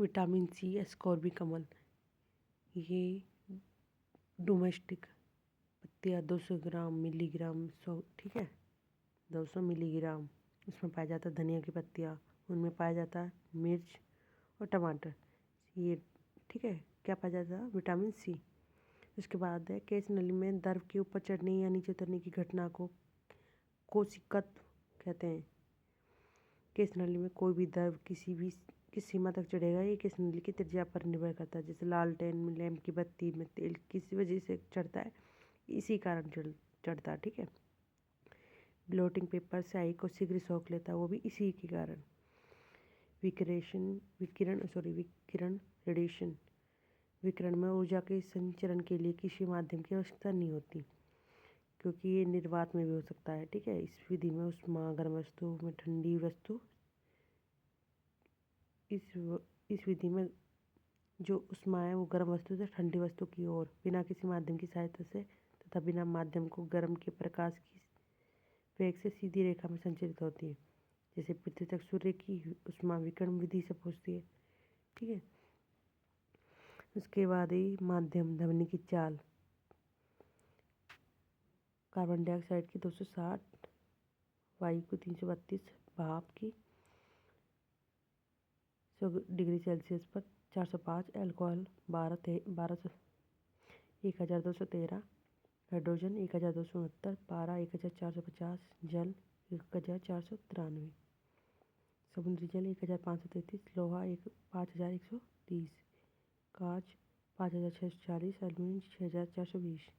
Vitamin C, ascorbic अम्ल, ये domestic पत्तियाँ 200 ग्राम मिलीग्राम 100, ठीक है, 200 मिलीग्राम। उसमें पाया जाता है धनिया की पत्तियाँ, उनमें पाया जाता है मिर्च और टमाटर, ये ठीक है। क्या पाया जाता है? Vitamin C. उसके बाद है केस नली में द्रव के ऊपर चढ़ने या नीचे उतरने की घटना को कोशिकत्व कहते हैं। केस नली में कोई भी द्रव किस सीमा तक चढ़ेगा, ये केस नली की त्रिज्या पर निर्भर करता है। जैसे लालटेन में लैंप की बत्ती में तेल किसी वजह से चढ़ता है, इसी कारण चढ़ता है, ठीक है। ब्लोटिंग पेपर स्याही को शीघ्र सोख लेता है, वो भी इसी के कारण। विकिरण रेडिएशन। विकिरण में ऊर्जा के संचरण के लिए किसी माध्यम की आवश्यकता नहीं होती, क्योंकि ये निर्वात में भी हो सकता है, ठीक है। इस विधि में ऊष्मा गर्म वस्तु में ठंडी वस्तु इस विधि में जो ऊष्मा है वो गर्म वस्तु से ठंडी वस्तु की ओर बिना किसी माध्यम की सहायता से तथा बिना माध्यम को गर्म के प्रकाश की वेग से सीधी रेखा में संचरित होती है। जैसे पृथ्वी तक सूर्य की ऊष्मा विकिरण विधि से पहुँचती है, ठीक है। उसके बाद ही माध्यम ध्वनि की चाल। कार्बन डाइऑक्साइड की 260, वायु की 332, भाप की 100 डिग्री सेल्सियस पर 405, अल्कोहल 1213, हाइड्रोजन 1269, पारा 1450, जल 1493, समुद्री जल 1533, लोहा 5130, कांच 5640, एल्यूमिनियम 6420।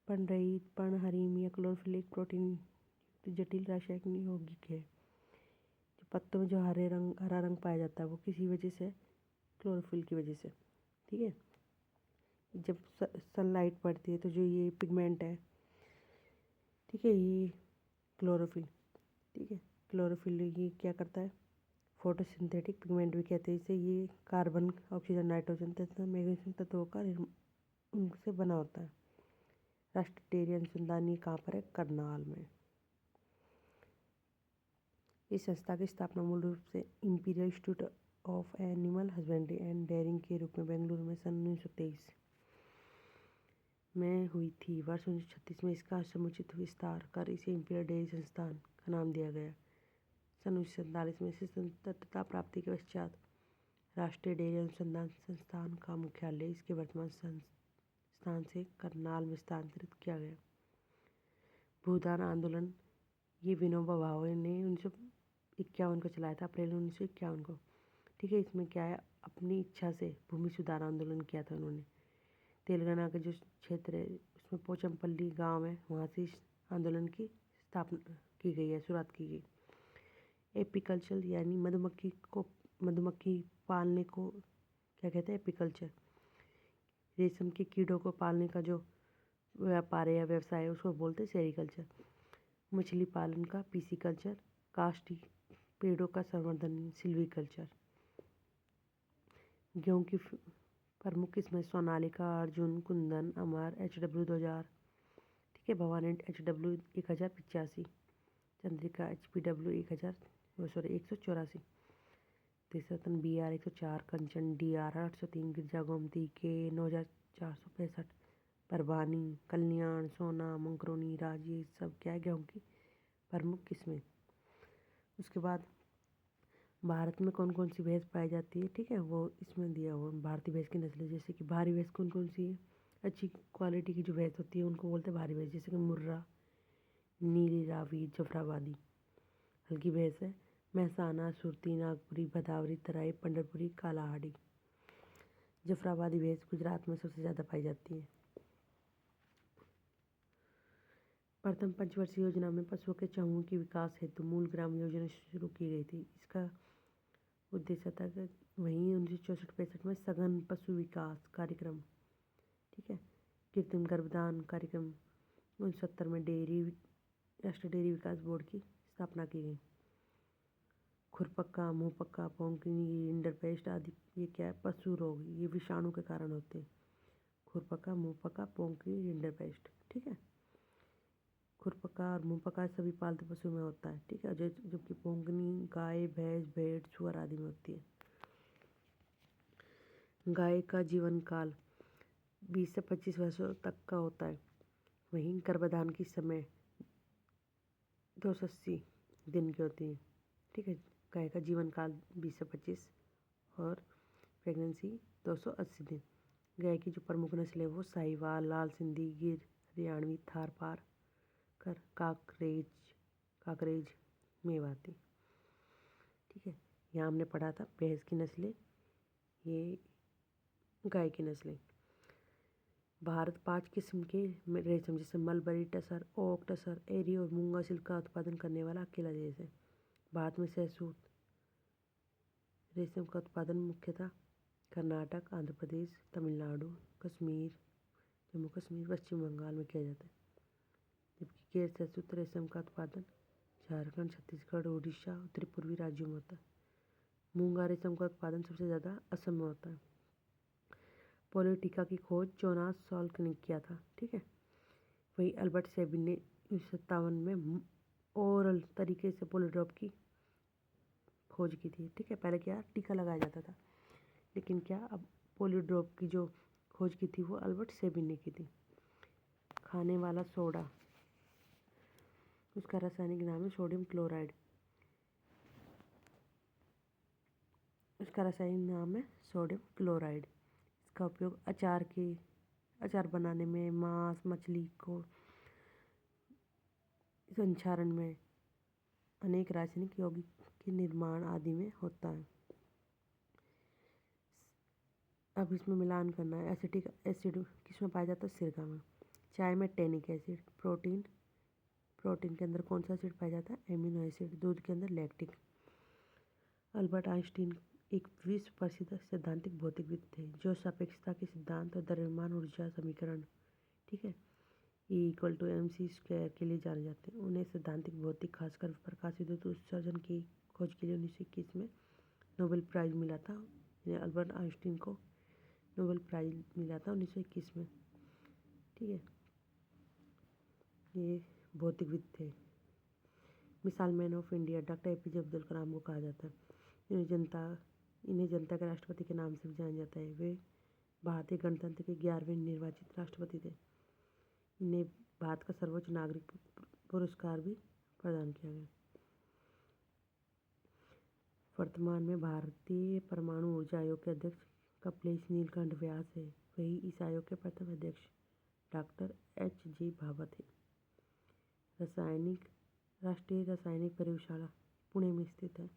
पर्णरहित पर्णहरिम या क्लोरोफिल प्रोटीन युक्त जटिल रासायनिक यौगिक है। जो पत्तों में जो हरा रंग पाया जाता है वो किसी वजह से क्लोरोफिल की वजह से, ठीक है। जब सनलाइट पड़ती है तो जो ये पिगमेंट है, ठीक है, ये क्लोरोफिल, ठीक है। क्लोरोफिल ये क्या करता है? फोटोसिंथेटिक पिगमेंट भी कहते हैं इसे। ये कार्बन, ऑक्सीजन, नाइट्रोजन तथा मैग्नीशियम तत्वों का उनसे बना होता है। राष्ट्रीय डेयरी अनुसंधान ये कहाँ पर है? करनाल में। इस संस्था की स्थापना मूल रूप से imperial institute of animal husbandry and dairying के रूप में बेंगलुरु में सन 1923 में हुई थी। वर्ष 1936 में इसका समुचित विस्तार कर इसे इंपीरियल डेयरी संस्थान का नाम दिया गया। सन 1947 में इसे स्वतंत्रता प्राप्ति के पश्चात राष्ट्रीय डेयरी अनुसंधान संस्थान का मुख्यालय इसके वर्तमान स्थान से करनाल में स्थानांतरित किया गया। भूदान आंदोलन ये विनोबा भावे ने 1951 को चलाया था, अप्रैल 1951 को, ठीक है। इसमें क्या है? अपनी इच्छा से भूमि सुधार आंदोलन किया था उन्होंने। तेलंगाना का जो क्षेत्र है उसमें पोचमपल्ली गांव है, वहाँ से इस आंदोलन की स्थापना की गई है, शुरुआत की गई। एपीकल्चर यानी मधुमक्खी पालने को क्या कहते हैं? एपीकल्चर। रेशम के कीड़ों को पालने का जो व्यापार है या व्यवसाय है उसको बोलते हैं सेरीकल्चर। मछली पालन का पीसीकल्चर। काष्ठी पेड़ों का संवर्धन सिल्वीकल्चर। गेहूं की प्रमुख किस्में सोनालिका, अर्जुन, कुंदन, अमर, HW 2000, ठीक है, Bhavani HW 1085, Chandrika HPW 184, देसरत्न BR 104, कंचन DR 803, गिरजा गोमती के 9465, परभानी, कल्याण, सोना, मंकरोनी, राज, ये सब क्या है? गेहूँ की प्रमुख किस्में। उसके बाद भारत में कौन कौन सी भैंस पाई जाती है, ठीक है, वो इसमें दिया हुआ। भारतीय भैंस की नस्लें, जैसे कि भारी भैंस कौन कौन सी है? अच्छी क्वालिटी की जो भैंस होती है उनको बोलते हैं भारी भैंस, जैसे कि मुर्रा, नीली रावी, जफराबादी। हल्की भैंस है महसाना, सुरती, नागपुरी, भदावरी, तराई, पंडरपुरी, कालाहाड़ी। जफराबादी भैंस गुजरात में सबसे ज़्यादा पाई जाती है। प्रथम पंचवर्षीय योजना में पशुओं के चमूहों के विकास हेतु मूल ग्राम योजना शुरू की गई थी। इसका उद्देश्य था कि वहीं 1964-65 में सघन पशु विकास कार्यक्रम, ठीक है, कृत्रिम गर्भधान कार्यक्रम। 1970 में राष्ट्रीय डेयरी विकास बोर्ड की स्थापना की गई। खुरपक्का, मुंहपक्का, पोंकिनी, रिंडरपेस्ट आदि ये क्या है? पशु रोग, ये विषाणु के कारण होते हैं। खुरपक्का, मुंहपक्का, पोंकिनी, रिंडरपेस्ट, ठीक है। खुरपक्का और मुंहपक्का सभी पालतू पशु में होता है, ठीक है, जबकि पोंकिनी गाय, भैंस, भेड़, सुअर आदि में होती है। गाय का जीवन काल 20 से 25 वर्षों तक का होता है। वहीं गर्भाधान की समय 280 दिन की होती है। ठीक है, गाय का जीवन काल 20 से 25 और प्रेगनेंसी 280 दिन। गाय की जो प्रमुख नस्ल है वो साहिवाल, लाल सिंधी, गिर, हरियाणवी, थार पार काकरेज मेवाती। ठीक है, यहाँ हमने पढ़ा था भैंस की नस्लें, ये गाय की नस्लें। भारत 5 किस्म के रेशम जैसे मलबरी, टसर, ओक, टसर, एरी और मूंगा सिल्क का उत्पादन करने वाला अकेला देश है। भारत में सहसूत रेशम का उत्पादन मुख्यतः कर्नाटक, आंध्र प्रदेश, तमिलनाडु, कश्मीर, जम्मू कश्मीर, पश्चिम बंगाल में किया जाता है। जबकि गैर सहसूत रेशम का उत्पादन झारखंड, छत्तीसगढ़, उड़ीसा, उत्तरी पूर्वी राज्यों में होता है। मूंगा रेशम का उत्पादन सबसे ज़्यादा असम में होता है। पोलियो टीका की खोज जोनास सॉल्क ने किया था। ठीक है, वही अल्बर्ट सेबिन ने 1957 में ओरल तरीके से पोलियो ड्रॉप की खोज की थी। ठीक है, पहले क्या टीका लगाया जाता था, लेकिन क्या अब पोलियो ड्रॉप की जो खोज की थी वो अल्बर्ट सेबिन ने की थी। खाने वाला सोडा, उसका रासायनिक नाम है सोडियम क्लोराइड। इसका रासायनिक नाम है सोडियम क्लोराइड। इसका उपयोग अचार बनाने में, मांस मछली को संक्षारण में, अनेक रासायनिक यौगिक के निर्माण आदि में होता है। अब इसमें मिलान करना है। एसिटिक एसिड किसमें पाया जाता है? सिरका में। चाय में टैनिक एसिड। प्रोटीन के अंदर कौन सा एसिड पाया जाता है? Amino acid. दूध के अंदर लैक्टिक। अल्बर्ट आइंस्टीन एक विश्व प्रसिद्ध सैद्धांतिक भौतिकविद थे जो सापेक्षता के सिद्धांत और द्रव्यमान ऊर्जा समीकरण, ठीक है, E=mc² के लिए जाने जाते हैं। उन्हें सैद्धांतिक भौतिक खासकर प्रकाश विद्युत उत्सर्जन की खोज के लिए 1921 में नोबेल प्राइज़ मिला था। अल्बर्ट आइंस्टीन को नोबेल प्राइज़ मिला था 1921 में। ठीक है, ये भौतिकविद थे। Missile man of India doctor APJ Abdul Kalam को कहा जाता है। इन्हें जनता के राष्ट्रपति के नाम से भी जाना जाता है। वे भारतीय गणतंत्र के 11वें निर्वाचित राष्ट्रपति थे। इन्हें भारत का सर्वोच्च नागरिक पुरस्कार भी प्रदान किया गया। वर्तमान में भारतीय परमाणु ऊर्जा आयोग के अध्यक्ष कपिलेश नीलकंठ व्यास है। वही इस आयोग के प्रथम अध्यक्ष डॉक्टर HG भाभा थे। राष्ट्रीय रासायनिक प्रयोगशाला पुणे में स्थित है।